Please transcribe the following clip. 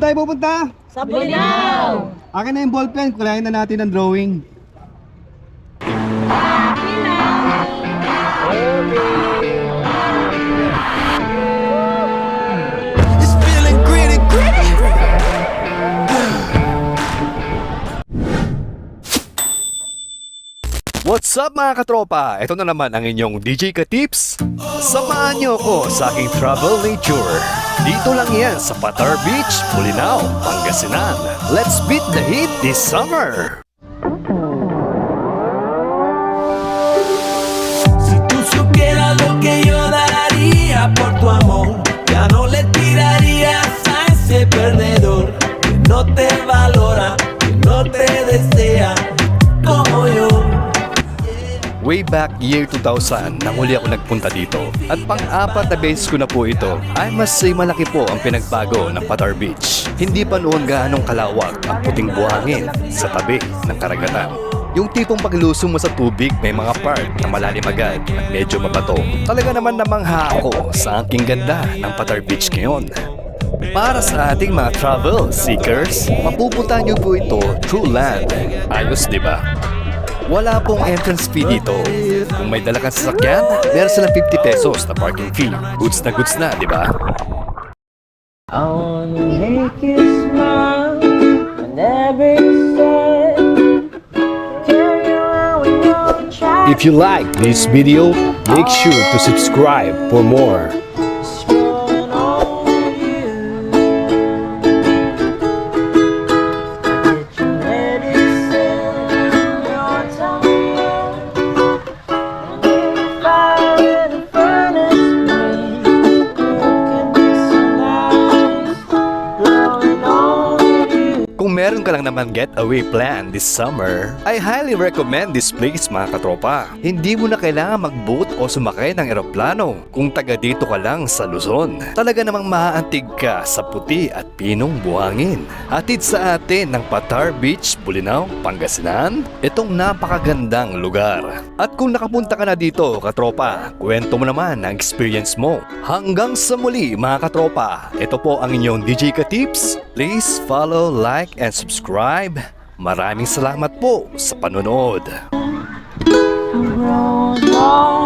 tayo pupunta? Sa Bulinaw! Akin na yung ballpen, kulayan na natin ang drawing. It's feeling gritty, gritty. What's up mga katropa? Ito na naman ang inyong DJ Ka-Tips. Samahan niyo ako sa aking travel nature. Dito lang yan sa Patar Beach, Bulinaw, Pangasinan. Let's beat the heat this summer! Si tú supieras lo que yo daría por tu amor, ya no le tirarías a ese perdedor que no te valora, que no te desea como yo. Way back year 2000 nang huli ako nagpunta dito. At pang-apat na beses ko na po ito. I must say malaki po ang pinagbago ng Patar Beach. Hindi pa noon gaanong kalawak ang puting buhangin sa tabi ng karagatan. Yung tipong paglusong mo sa tubig may mga part na malalim agad at medyo mabato. Talaga naman namangha ako sa aking ganda ng Patar Beach ngayon. Para sa ating mga travel seekers, mapupunta nyo po ito through land. Ayos, di ba? Wala pong entrance fee dito. Kung may dala kang sasakyan, meron silang 50 pesos na parking fee. Goods na, di ba? I wanna make you smile whenever you say carry around with your child. If you like this video, make sure to subscribe for more. Strolling over you. Get your medicine, your tummy and you fire in the furnace me. You can be so nice, blowing over you. Kung meron ka lang naman getaway plan this summer, I highly recommend this place mga katropa. Hindi mo na kailangan mag-boat o sumakay ng eroplano kung taga dito ka lang sa Luzon. Talaga namang maaantig ka sa puti at pinong buhangin. Hatid sa atin ng Patar Beach, Bulinaw, Pangasinan, itong napakagandang lugar. At kung nakapunta ka na dito katropa, kwento mo naman ang experience mo. Hanggang sa muli mga katropa, ito po ang inyong DJ Ka-Tips. Please follow, like, and subscribe. Maraming salamat po sa panonood. I'm growing old.